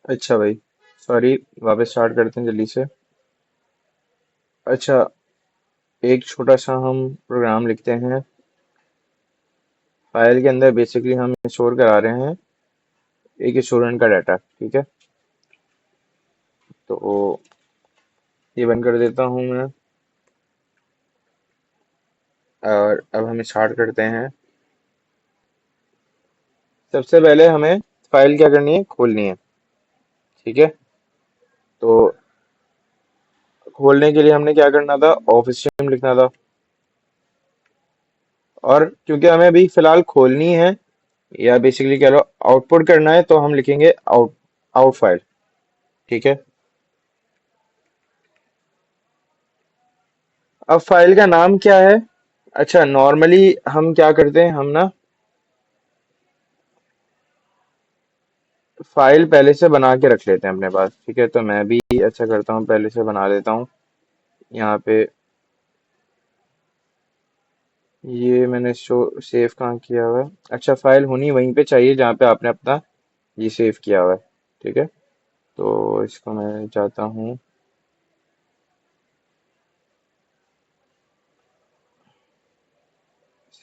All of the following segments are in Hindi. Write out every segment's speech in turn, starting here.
अच्छा भाई, सॉरी। वापस स्टार्ट करते हैं जल्दी से। अच्छा, एक छोटा सा हम प्रोग्राम लिखते हैं। फाइल के अंदर बेसिकली हम स्टोर करा रहे हैं एक स्टूडेंट का डाटा। ठीक है, तो ये बंद कर देता हूँ मैं। और अब हम स्टार्ट करते हैं। सबसे पहले हमें फाइल क्या करनी है, खोलनी है। ठीक है, तो खोलने के लिए हमने क्या करना था, ऑफिस लिखना था। और क्योंकि हमें अभी फिलहाल खोलनी है, या बेसिकली कह लो आउटपुट करना है, तो हम लिखेंगे आउट आउट फाइल। ठीक है, अब फाइल का नाम क्या है। अच्छा, नॉर्मली हम क्या करते हैं, हम ना फाइल पहले से बना के रख लेते हैं अपने पास। ठीक है, तो मैं भी अच्छा करता हूँ, पहले से बना लेता हूँ। यहाँ पे ये मैंने शो सेव कहाँ किया हुआ है। अच्छा, फाइल होनी वहीं पे चाहिए जहाँ पे आपने अपना ये सेव किया हुआ है। ठीक है, तो इसको मैं चाहता हूँ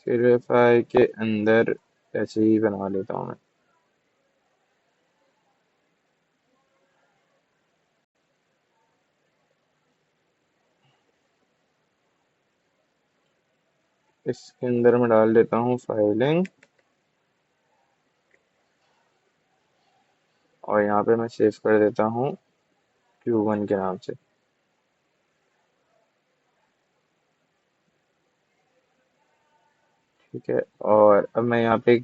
सिर्फ फाइल के अंदर ऐसे ही बना लेता हूँ मैं। इसके अंदर मैं डाल देता हूँ फाइलिंग, और यहाँ पे मैं सेव कर देता हूँ Q1 के नाम से। ठीक है, और अब मैं यहाँ पे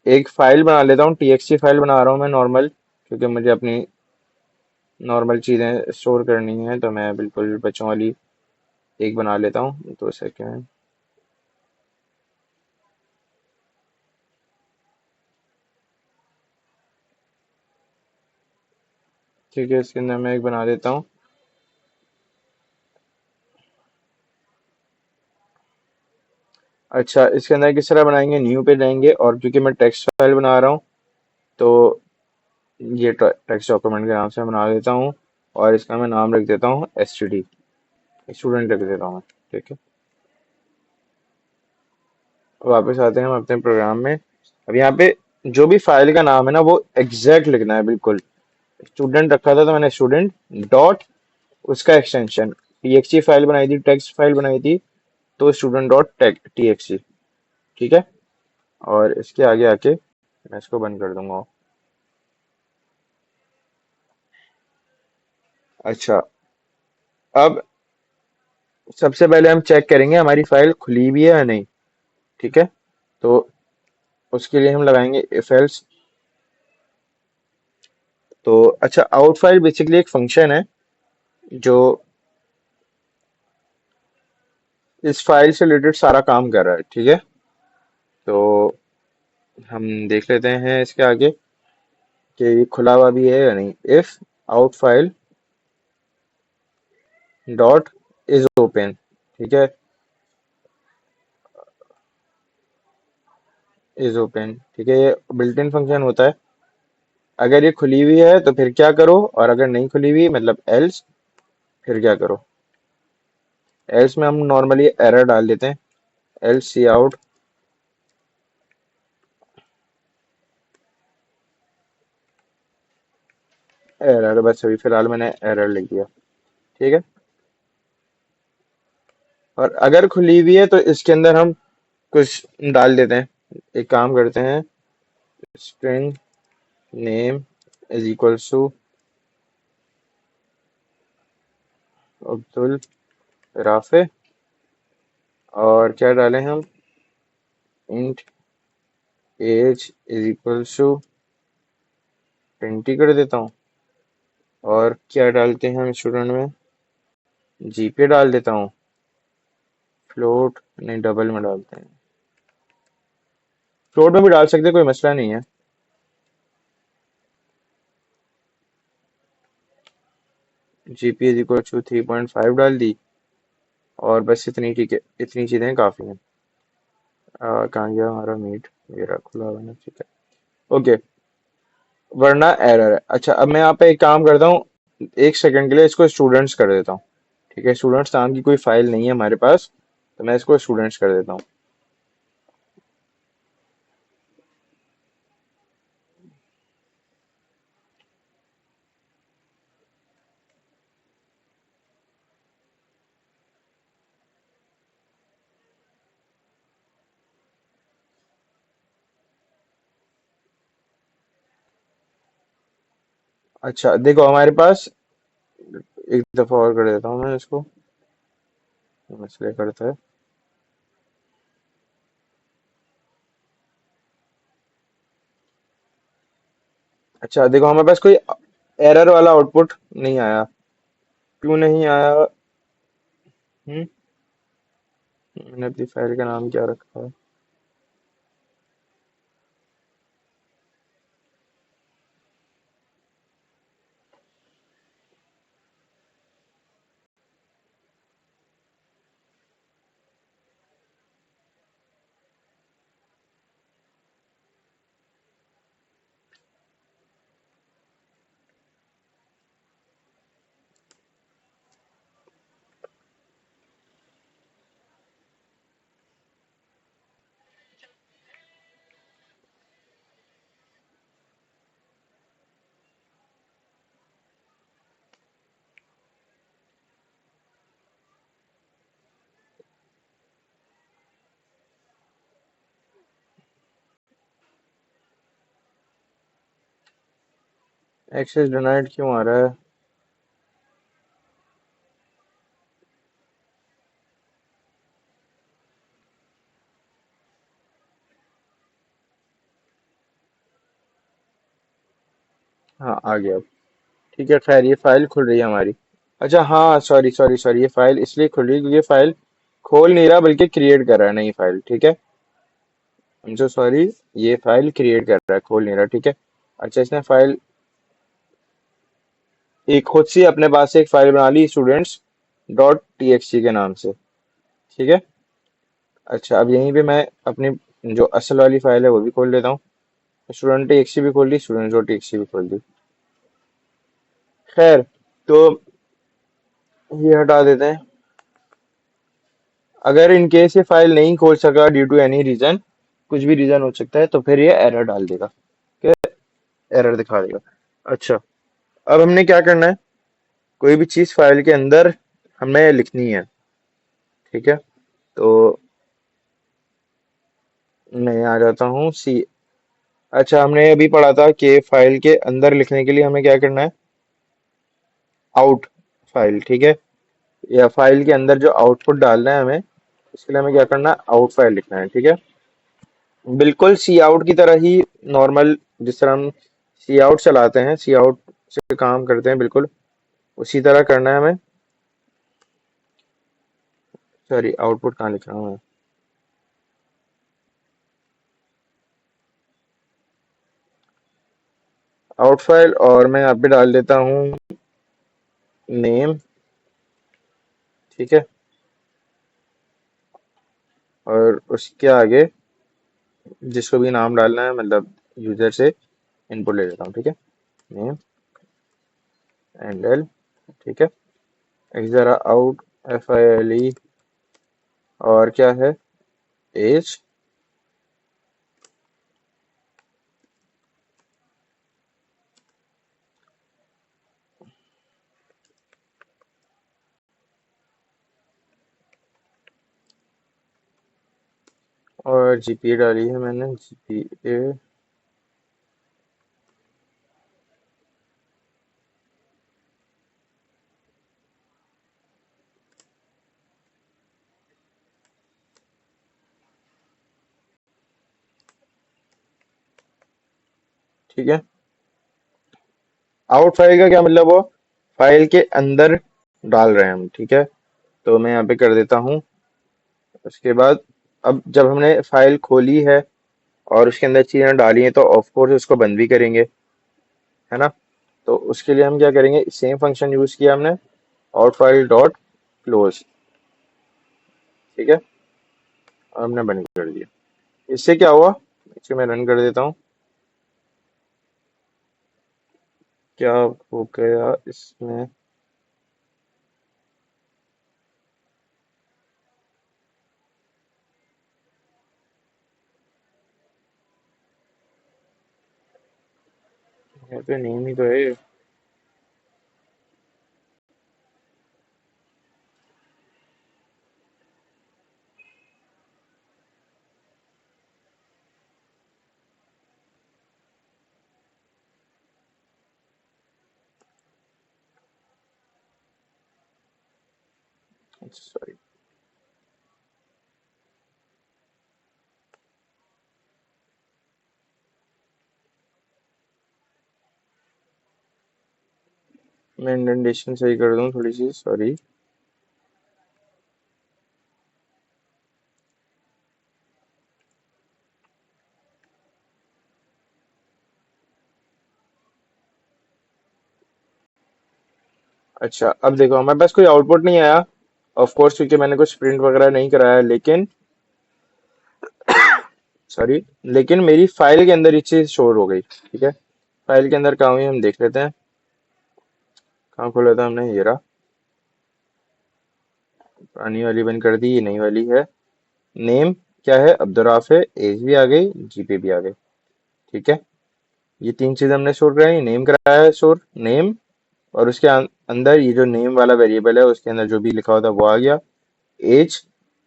एक फाइल बना लेता हूँ, TXT फाइल बना रहा हूँ मैं नॉर्मल, क्योंकि मुझे अपनी नॉर्मल चीज़ें स्टोर करनी है, तो मैं बिल्कुल बच्चों वाली एक बना लेता हूँ। 2 सेकेंड। ठीक है, इसके अंदर मैं एक बना देता हूँ। अच्छा, इसके अंदर किस तरह बनाएंगे, न्यू पे जाएंगे, और क्योंकि मैं टेक्स्ट फाइल बना रहा हूँ, तो ये टेक्स्ट डॉक्यूमेंट के नाम से बना देता हूँ। और इसका मैं नाम रख देता हूँ STD, स्टूडेंट रख देता हूँ मैं। ठीक है, वापस आते हैं हम अपने प्रोग्राम में। अब यहाँ पे जो भी फाइल का नाम है ना, वो एग्जैक्ट लिखना है बिल्कुल। स्टूडेंट रखा था तो मैंने स्टूडेंट डॉट, उसका एक्सटेंशन TXT फाइल बनाई थी, टेक्स्ट फाइल बनाई थी, तो स्टूडेंट डॉट TXT। ठीक है, और इसके आगे आके मैं इसको बंद कर दूंगा। अच्छा, अब सबसे पहले हम चेक करेंगे हमारी फाइल खुली भी है या नहीं। ठीक है, तो उसके लिए हम लगाएंगे इफ एल्स। तो अच्छा, आउट फाइल बेसिकली एक फंक्शन है जो इस फाइल से रिलेटेड सारा काम कर रहा है। ठीक है, तो हम देख लेते हैं इसके आगे कि ये खुला हुआ भी है या नहीं। If out file dot is open. ठीक है, इज ओपन। ठीक है, ये बिल्ट इन फंक्शन होता है। अगर ये खुली हुई है तो फिर क्या करो, और अगर नहीं खुली हुई मतलब एल्स, फिर क्या करो। एल्स में हम नॉर्मली एरर डाल देते हैं, एल्स सी आउट एरर। बस अभी फिलहाल मैंने एरर लिख दिया। ठीक है, और अगर खुली हुई है तो इसके अंदर हम कुछ डाल देते हैं। एक काम करते हैं, string name is equals to Abdul Rafe, और क्या डालें हम, int age is equals to 20 कर देता हूँ। और क्या डालते हैं हम स्टूडेंट में, जीपे डाल देता हूँ। फ्लोट नहीं, डबल में डालते हैं। फ्लोट में भी डाल सकते हैं, कोई मसला नहीं है। जीपी इज इक्वल टू 3.5 डाल दी, और बस इतनी, ठीक है, इतनी चीजें काफी हैं। कहाँ गया हमारा मीट, ये रहा खुला हुआ है ना। ठीक है, ओके। वरना एरर है। अच्छा, अब मैं यहाँ पे एक काम करता हूँ, एक सेकंड के लिए इसको स्टूडेंट्स कर देता हूँ। ठीक है, स्टूडेंट्स नाम की कोई फाइल नहीं है हमारे पास, तो मैं इसको स्टूडेंट्स कर देता हूँ। अच्छा देखो हमारे पास, एक दफा और कर देता हूँ मैं इसको, इसलिए करता है। अच्छा देखो हमारे पास कोई एरर वाला आउटपुट नहीं आया। क्यों नहीं आया? हम्म मैंने अपनी फाइल का नाम क्या रखा है? एक्सेस डिनाइड क्यों आ रहा है? हाँ आ गया अब। ठीक है, खैर ये फाइल खुल रही है हमारी। अच्छा हाँ, सॉरी सॉरी सॉरी, ये फाइल इसलिए खुल रही है क्योंकि ये फाइल खोल नहीं रहा बल्कि क्रिएट कर रहा है नई फाइल। ठीक है, आई एम सो सॉरी, ये फाइल क्रिएट कर रहा है, खोल नहीं रहा। ठीक है। अच्छा, इसने फाइल एक खुद से अपने पास से एक फाइल बना ली, स्टूडेंट्स डॉट टीएक्सटी के नाम से। ठीक है। अच्छा, अब यहीं पे मैं अपनी जो असल वाली फाइल है वो भी खोल लेता हूँ। स्टूडेंट टीएक्सटी भी खोल ली, स्टूडेंट डॉट टीएक्सटी भी खोल दी। खैर, तो ये हटा देते हैं। अगर इन केस ये फाइल नहीं खोल सका ड्यू टू एनी रीजन, कुछ भी रीजन हो सकता है, तो फिर ये एरर डाल देगा। ठीक है, एरर दिखा देगा। अच्छा, अब हमने क्या करना है, कोई भी चीज फाइल के अंदर हमें लिखनी है। ठीक है, तो मैं आ जाता हूँ सी। अच्छा, हमने अभी पढ़ा था कि फाइल के अंदर लिखने के लिए हमें क्या करना है, आउट फाइल। ठीक है, या फाइल के अंदर जो आउटपुट डालना है हमें, इसके लिए हमें क्या करना है, आउट फाइल लिखना है। ठीक है, बिल्कुल सी आउट की तरह ही, नॉर्मल जिस तरह हम सी आउट चलाते हैं, सी आउट से काम करते हैं, बिल्कुल उसी तरह करना है हमें। सॉरी, आउटपुट कहाँ लिख रहा हूँ मैं? आउट फाइल, और मैं यहाँ पे डाल देता हूँ नेम। ठीक है, और उसके आगे जिसको भी नाम डालना है, मतलब यूजर से इनपुट ले लेता हूँ। ठीक है, नेम एंड एल। ठीक है, एक जरा out, F I L E, और क्या है, एज, और जीपीए डाली है मैंने, जीपीए। ठीक है, आउट फाइल का क्या मतलब, वो फाइल के अंदर डाल रहे हैं हम। ठीक है, तो मैं यहाँ पे कर देता हूँ। उसके बाद अब जब हमने फाइल खोली है और उसके अंदर चीजें डाली हैं, तो ऑफ कोर्स उसको बंद भी करेंगे, है ना। तो उसके लिए हम क्या करेंगे, सेम फंक्शन यूज किया हमने, आउट फाइल डॉट क्लोज। ठीक है, और हमने बंद कर दिया। इससे क्या हुआ, इसे मैं रन कर देता हूँ। क्या हो गया इसमें? यहाँ पे नेम ही तो है। सॉरी, मैं इंडेंटेशन सही कर दूं थोड़ी सी, सॉरी। अच्छा, अब देखो हमारे पास कोई आउटपुट नहीं आया, ऑफ कोर्स, क्योंकि मैंने कुछ प्रिंट वगैरह नहीं कराया, लेकिन सॉरी, लेकिन मेरी फाइल के अंदर ये चीज स्टोर हो गई। ठीक है, फाइल के अंदर कहाँ हुई हम देख लेते हैं। कहाँ खोला था हमने, ये रहा। पुरानी वाली बंद कर दी, ये नई वाली है। नेम क्या है, अब्दुराफ है। एज भी आ गई, जीपे भी आ गई। ठीक है, ये तीन चीज हमने स्टोर कराई। नेम कराया है स्टोर, नेम, और उसके अंदर ये जो नेम वाला वेरिएबल है उसके अंदर जो भी लिखा हुआ था वो आ गया। Age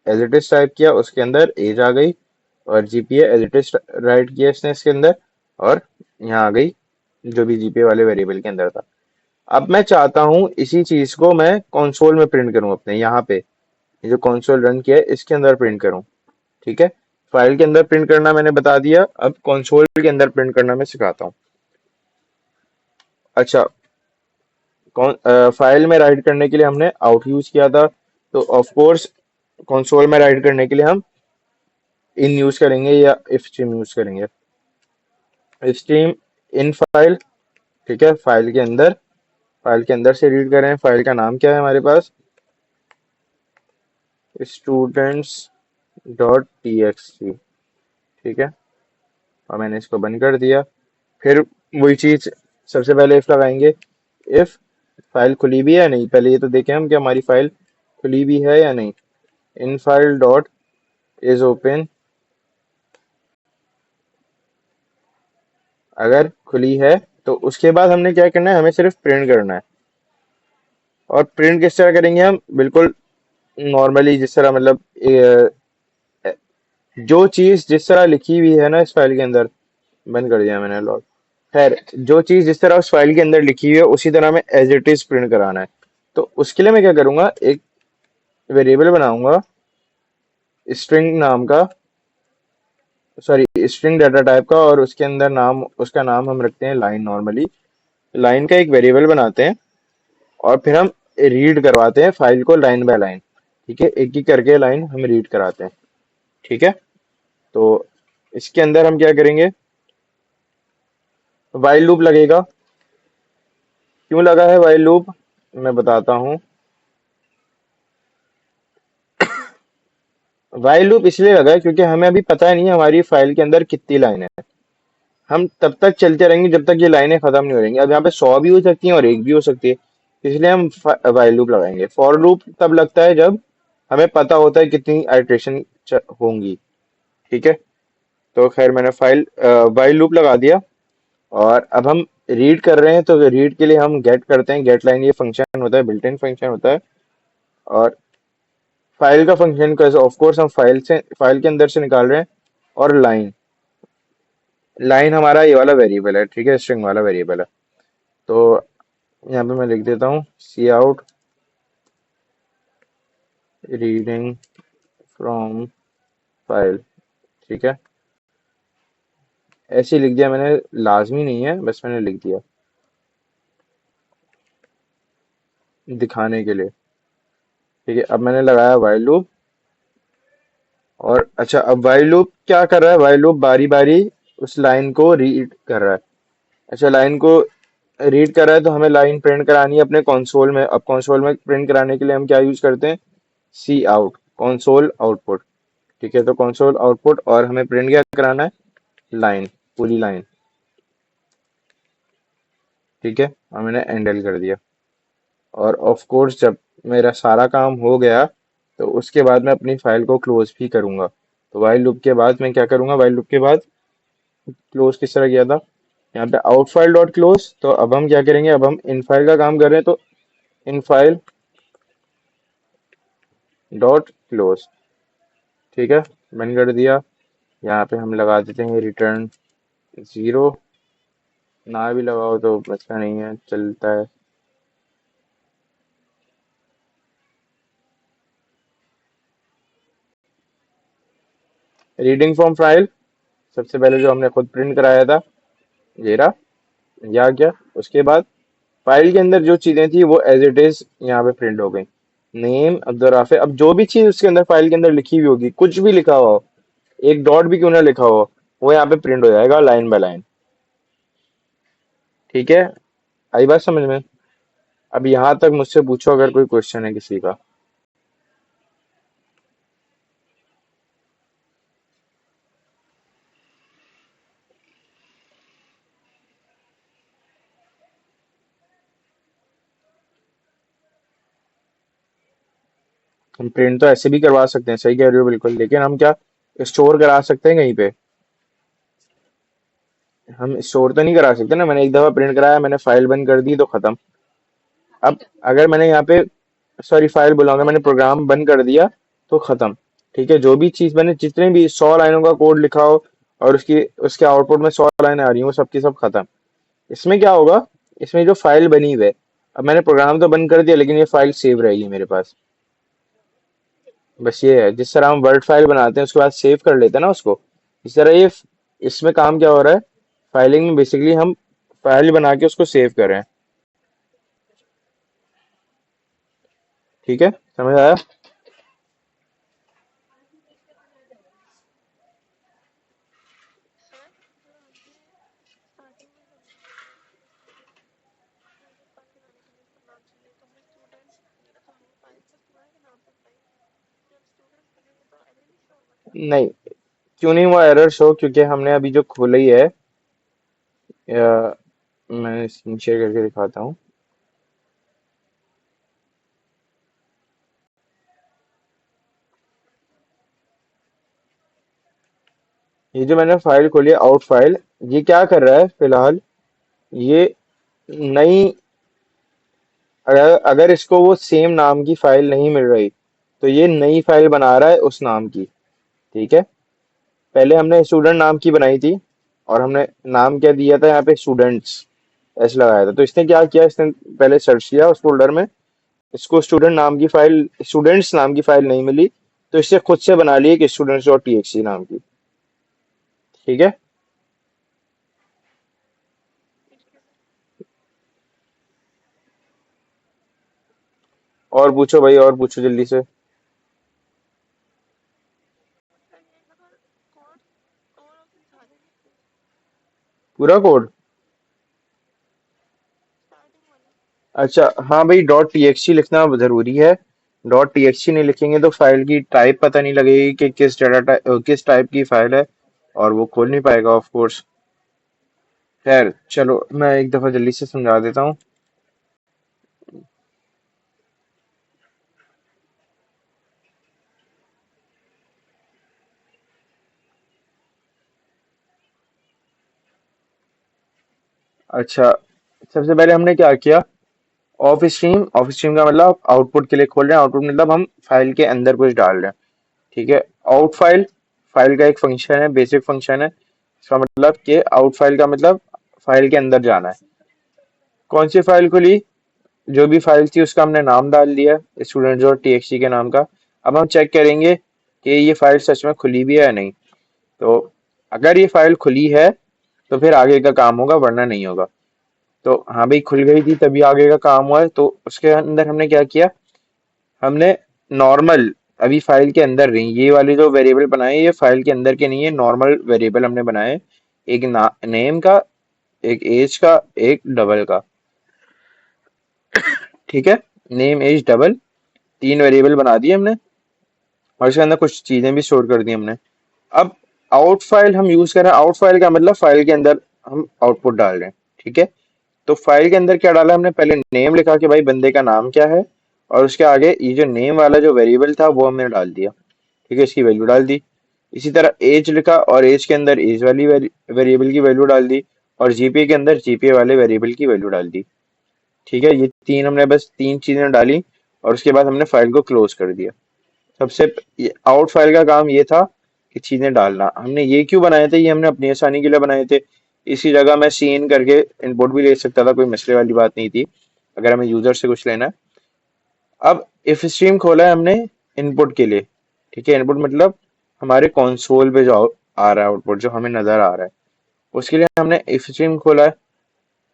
as it is type किया, उसके अंदर एज आ गई। और GPA as it is write किया इसने इसके अंदर, और यहाँ आ गई जो भी जीपीए वाले वेरिएबल के अंदर था। अब मैं चाहता हूँ इसी चीज को मैं कंसोल में प्रिंट करूँ, अपने यहाँ पे ये जो कंसोल रन किया है इसके अंदर प्रिंट करूँ। ठीक है, फाइल के अंदर प्रिंट करना मैंने बता दिया, अब कंसोल के अंदर प्रिंट करना मैं सिखाता हूँ। अच्छा, फाइल में राइट करने के लिए हमने आउट यूज किया था, तो ऑफ कोर्स कंसोल में राइट करने के लिए हम इन यूज करेंगे या इफ स्ट्रीम यूज करेंगे। Stream in file. ठीक है, फाइल के अंदर से रीड करें। फाइल का नाम क्या है हमारे पास, students dot T X T. ठीक है, और मैंने इसको बंद कर दिया। फिर वही चीज, सबसे पहले इफ लगाएंगे। इफ फाइल खुली भी है या नहीं, पहले ये तो देखें हम कि हमारी फाइल खुली भी है या नहीं। In file dot is open, अगर खुली है तो उसके बाद हमने क्या करना है, हमें सिर्फ प्रिंट करना है। और प्रिंट किस तरह करेंगे हम, बिल्कुल नॉर्मली, जिस तरह मतलब जो चीज जिस तरह लिखी हुई है ना इस फाइल के अंदर, बंद कर दिया मैंने लॉग। खैर, जो चीज जिस तरह उस फाइल के अंदर लिखी हुई है उसी तरह हमें एज इट इज प्रिंट कराना है। तो उसके लिए मैं क्या करूंगा, एक वेरिएबल बनाऊंगा स्ट्रिंग नाम का, सॉरी स्ट्रिंग डाटा टाइप का, और उसके अंदर नाम, उसका नाम हम रखते हैं लाइन। नॉर्मली लाइन का एक वेरिएबल बनाते हैं, और फिर हम रीड करवाते हैं फाइल को लाइन बाय लाइन। ठीक है, एक एक करके लाइन हम रीड कराते हैं। ठीक है, तो इसके अंदर हम क्या करेंगे, वाइल लूप लगेगा। क्यों लगा है वाइल लूप, मैं बताता हूँ। वाइल लूप इसलिए लगा है क्योंकि हमें अभी पता नहीं है हमारी फाइल के अंदर कितनी लाइन है। हम तब तक चलते रहेंगे जब तक ये लाइनें खत्म नहीं हो जाएंगी। अब यहाँ पे 100 भी हो सकती हैं और एक भी हो सकती है, इसलिए हम वाइल लूप लगाएंगे। फॉर लूप तब लगता है जब हमें पता होता है कितनी आइट्रेशन होंगी। ठीक है, तो खैर मैंने फाइल वाइल लूप लगा दिया। और अब हम रीड कर रहे हैं, तो रीड के लिए हम गेट करते हैं। गेट लाइन ये फंक्शन होता है, बिल्ट इन फंक्शन होता है। और फाइल का फंक्शन कैसे, ऑफ कोर्स हम फाइल के अंदर से निकाल रहे हैं। और लाइन, लाइन हमारा ये वाला वेरिएबल है। ठीक है, स्ट्रिंग वाला वेरिएबल है। तो यहाँ पे मैं लिख देता हूँ सी आउट रीडिंग फ्रॉम फाइल। ठीक है, ऐसे ही लिख दिया मैंने, लाजमी नहीं है, बस मैंने लिख दिया दिखाने के लिए। ठीक है, अब मैंने लगाया वाइल लूप। और अच्छा, अब वाइल लूप क्या कर रहा है, वाइल लूप बारी बारी उस लाइन को रीड कर रहा है। अच्छा, लाइन को रीड कर रहा है तो हमें लाइन प्रिंट करानी है अपने कंसोल में। अब कंसोल में प्रिंट कराने के लिए हम क्या यूज करते हैं, सी आउट, कंसोल आउटपुट। ठीक है, तो कंसोल आउटपुट, और हमें प्रिंट क्या कराना है, लाइन, पूरी लाइन। ठीक है, और मैंने एंडल कर दिया। और ऑफ कोर्स जब मेरा सारा काम हो गया तो उसके बाद मैं अपनी फाइल को क्लोज भी करूंगा। तो वाइल लूप के बाद मैं क्या करूंगा, वाइल लूप के बाद क्लोज किस तरह किया था, यहाँ पे आउट फाइल डॉट क्लोज। तो अब हम क्या करेंगे, अब हम इन फाइल का काम कर रहे हैं, तो इन फाइल डॉट क्लोज। ठीक है, बंद कर दिया। यहाँ पे हम लगा देते हैं रिटर्न 0। ना भी लगाओ तो अच्छा नहीं है, चलता है। रीडिंग फ्रॉम फाइल, सबसे पहले जो हमने खुद प्रिंट कराया था, ये रहा, ये आ गया। उसके बाद फाइल के अंदर जो चीजें थी वो एज इट इज यहाँ पे प्रिंट हो गई। नेम अब्दुल राफे, अब जो भी चीज उसके अंदर फाइल के अंदर लिखी हुई होगी, कुछ भी लिखा हुआ हो, एक डॉट भी क्यों ना लिखा हो, वो यहाँ पे प्रिंट हो जाएगा लाइन बाय लाइन। ठीक है, आई बात समझ में। अब यहाँ तक मुझसे पूछो अगर कोई क्वेश्चन है किसी का। हम प्रिंट तो ऐसे भी करवा सकते हैं, सही कह रहे हो बिल्कुल, लेकिन हम क्या स्टोर करा सकते हैं कहीं पे? हम स्टोर तो नहीं करा सकते ना। मैंने एक दफा प्रिंट कराया, मैंने फाइल बंद कर दी तो खत्म। अब अगर मैंने यहाँ पे, सॉरी फाइल बुलाऊंगा, मैंने प्रोग्राम बंद कर दिया तो खत्म। ठीक है, जो भी चीज मैंने जितने भी 100 लाइनों का कोड लिखा हो और उसकी उसके आउटपुट में 100 लाइनें आ रही हो, वो सब की सब खत्म। इसमें क्या होगा, इसमें जो फाइल बनी हुई है, अब मैंने प्रोग्राम तो बंद कर दिया लेकिन ये फाइल सेव रहेगी मेरे पास। बस ये है, जिस तरह हम वर्ड फाइल बनाते हैं उसके बाद सेव कर लेते हैं ना उसको, इस तरह ये इसमें काम क्या हो रहा है, फाइलिंग में बेसिकली हम फाइल बना के उसको सेव कर रहे हैं। ठीक है, समझ आया। नहीं, क्यों नहीं हुआ एरर शो, क्योंकि हमने अभी जो खोली है, मैं स्क्रीन शेयर करके दिखाता हूँ। ये जो मैंने फाइल खोली है आउट फाइल, ये क्या कर रहा है फिलहाल, ये नई, अगर इसको वो सेम नाम की फाइल नहीं मिल रही तो ये नई फाइल बना रहा है उस नाम की। ठीक है, पहले हमने स्टूडेंट नाम की बनाई थी और हमने नाम क्या दिया था यहाँ पे, स्टूडेंट्स ऐसे लगाया था। तो इसने क्या किया, इसने पहले सर्च किया उस फोल्डर में, इसको स्टूडेंट नाम की फाइल, स्टूडेंट्स नाम की फाइल नहीं मिली, तो इससे खुद से बना ली एक स्टूडेंट्स डॉट टीएक्सटी नाम की। ठीक है, और पूछो भाई, और पूछो जल्दी से। पूरा कोड? अच्छा हाँ भाई, डॉट टीएक्सटी लिखना जरूरी है। डॉट टीएक्सटी नहीं लिखेंगे तो फाइल की टाइप पता नहीं लगेगी कि किस डाटा टाइप, किस टाइप की फाइल है, और वो खोल नहीं पाएगा ऑफ कोर्स। खैर चलो, मैं एक दफा जल्दी से समझा देता हूँ। अच्छा, सबसे पहले हमने क्या किया, ऑफ स्ट्रीम का मतलब आउटपुट के लिए खोल रहे हैं, आउटपुट मतलब हम फाइल के अंदर कुछ डाल रहे हैं। ठीक है, आउट फाइल, फाइल का एक फंक्शन है, बेसिक फंक्शन है। इसका मतलब कि आउट फाइल का मतलब फाइल के अंदर जाना है। कौन सी फाइल खुली, जो भी फाइल थी उसका हमने नाम डाल दिया, स्टूडेंट डॉट टीएक्सटी के नाम का। अब हम चेक करेंगे कि ये फाइल सच में खुली भी है या नहीं। तो अगर ये फाइल खुली है तो फिर आगे का काम होगा, वरना नहीं होगा। तो हाँ भाई, खुल गई थी तभी आगे का काम हुआ है। तो उसके अंदर हमने क्या किया, हमने नॉर्मल, अभी फाइल के अंदर नहीं, ये वाली जो वेरिएबल बनाए ये फाइल के अंदर के नहीं है, नॉर्मल वेरिएबल हमने बनाए। एक नेम का, एक एज का, एक डबल का। ठीक है, नेम एज डबल, 3 वेरिएबल बना दिए हमने, और इसके अंदर कुछ चीजें भी स्टोर कर दी हमने। अब आउट फाइल हम यूज कर रहे हैं, आउट फाइल का मतलब फाइल के अंदर हम आउटपुट डाल रहे हैं। ठीक है, तो फाइल के अंदर क्या डाला हमने, पहले नेम लिखा कि भाई बंदे का नाम क्या है, और उसके आगे ये जो नेम वाला जो वेरिएबल था वो हमने डाल दिया। ठीक है, इसकी वैल्यू डाल दी। इसी तरह एज लिखा और एज के अंदर एज वाली वेरिएबल की वैल्यू डाल दी, और जीपीए के अंदर जीपीए वाले वेरिएबल की वैल्यू डाल दी। ठीक है, ये तीन हमने बस तीन चीजें डाली, और उसके बाद हमने फाइल को क्लोज कर दिया। सबसे आउट फाइल का काम ये था कि चीजें डालना। हमने ये क्यों बनाए थे, ये हमने अपनी आसानी के लिए बनाए थे। इसी जगह मैं सी इन करके इनपुट भी ले सकता था, कोई मसले वाली बात नहीं थी अगर हमें यूजर से कुछ लेना है। अब इफ स्ट्रीम खोला है हमने इनपुट के लिए। ठीक है, इनपुट मतलब हमारे कंसोल पे जो आ रहा है आउटपुट, जो हमें नजर आ रहा है, उसके लिए हमने इफ स्ट्रीम खोला है।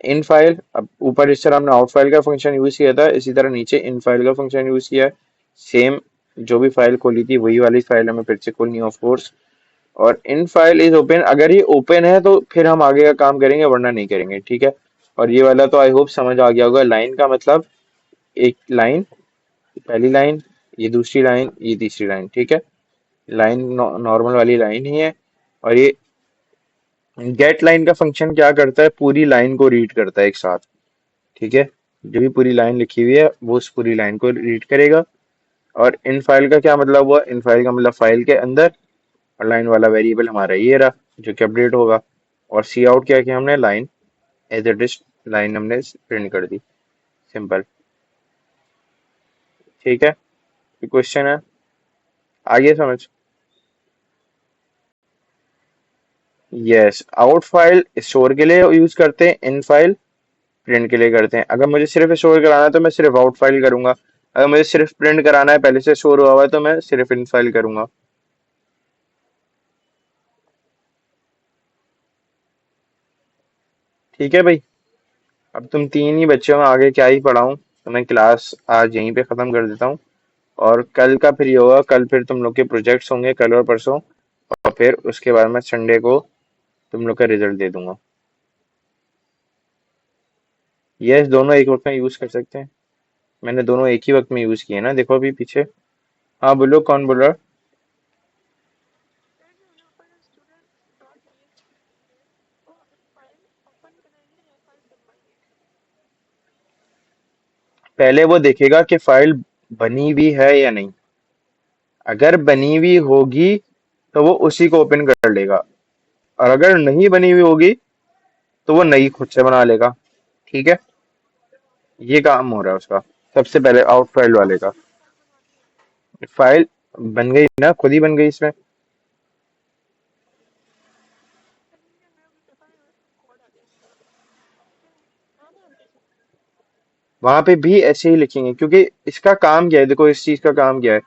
इन फाइल, अब ऊपर इस तरह हमने आउट फाइल का फंक्शन यूज किया था, इसी तरह नीचे इन फाइल का फंक्शन यूज किया है। सेम जो भी फाइल खोली थी वही वाली फाइल हमें फिर से खोलनी है ऑफ कोर्स। और इन फाइल इज ओपन, अगर ये ओपन है तो फिर हम आगे का काम करेंगे, वरना नहीं करेंगे। ठीक है, और ये वाला तो आई होप समझ आ गया होगा। लाइन का मतलब एक लाइन, पहली लाइन, ये दूसरी लाइन, ये तीसरी लाइन। ठीक है, लाइन नॉर्मल वाली लाइन ही है। और ये गेट लाइन का फंक्शन क्या करता है, पूरी लाइन को रीड करता है एक साथ। ठीक है, जो भी पूरी लाइन लिखी हुई है वो उस पूरी लाइन को रीड करेगा। और इन फाइल का क्या मतलब हुआ, इन फाइल का मतलब फाइल के अंदर, और लाइन वाला वेरिएबल हमारा ये रहा जो कि अपडेट होगा। और सी आउट क्या किया हमने, line as it is, line हमने प्रिंट कर दी, सिंपल। ठीक है, क्वेश्चन है, आगे समझ। यस, आउट फाइल स्टोर के लिए यूज करते हैं, इन फाइल प्रिंट के लिए करते हैं। अगर मुझे सिर्फ स्टोर कराना है तो मैं सिर्फ आउट फाइल करूंगा, अगर मुझे सिर्फ प्रिंट कराना है पहले से स्टोर हुआ हुआ है तो मैं सिर्फ इन फाइल करूंगा। ठीक है भाई, अब तुम तीन ही बच्चे हो, मैं आगे क्या ही पढ़ाऊँ, तो मैं क्लास आज यहीं पे खत्म कर देता हूँ। और कल का फिर ये होगा, कल फिर तुम लोग के प्रोजेक्ट्स होंगे, कल और परसों। और फिर उसके बाद मैं संडे को तुम लोग का रिजल्ट दे दूंगा। यस, दोनों एक वक्त में यूज कर सकते हैं। मैंने दोनों एक ही वक्त में यूज किए ना, देखो अभी पीछे। हाँ बोलो, कौन बोल रहा है? पहले वो देखेगा कि फाइल बनी हुई है या नहीं। अगर बनी हुई होगी तो वो उसी को ओपन कर लेगा, और अगर नहीं बनी हुई होगी तो वो नई खुद से बना लेगा। ठीक है, ये काम हो रहा है उसका, सबसे पहले आउट फाइल वाले का। फाइल बन गई ना, खुद ही बन गई इसमें। वहां पे भी ऐसे ही लिखेंगे, क्योंकि इसका काम क्या है, देखो इस चीज का काम क्या है।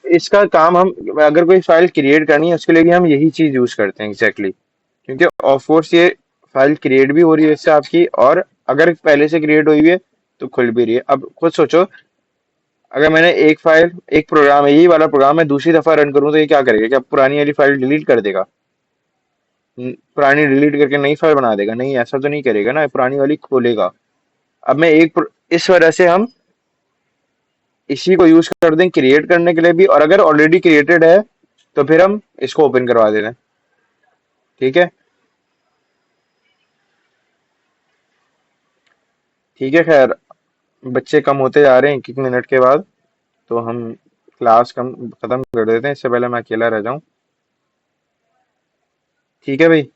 इसका काम, हम अगर कोई फाइल क्रिएट करनी है उसके लिए भी हम यही चीज यूज करते हैं एग्जैक्टली, क्योंकि ऑफ कोर्स ये फाइल क्रिएट भी हो रही है इससे आपकी, और अगर पहले से क्रिएट हुई है तो खुल भी रही है। अब खुद सोचो, अगर मैंने एक फाइल, एक प्रोग्राम है, यही वाला प्रोग्राम मैं दूसरी दफा रन करूँ तो ये क्या करेगा, क्या पुरानी वाली फाइल डिलीट कर देगा? पुरानी डिलीट करके नई फाइल बना देगा? नहीं, ऐसा तो नहीं करेगा ना, पुरानी वाली खोलेगा। अब मैं इस वजह से हम इसी को यूज कर दें क्रिएट करने के लिए भी, और अगर ऑलरेडी क्रिएटेड है तो फिर हम इसको ओपन करवा देते हैं। ठीक है, ठीक है, खैर, बच्चे कम होते जा रहे हैं एक एक मिनट के बाद, तो हम क्लास कम खत्म कर देते हैं, इससे पहले मैं अकेला रह जाऊं। ठीक है भाई।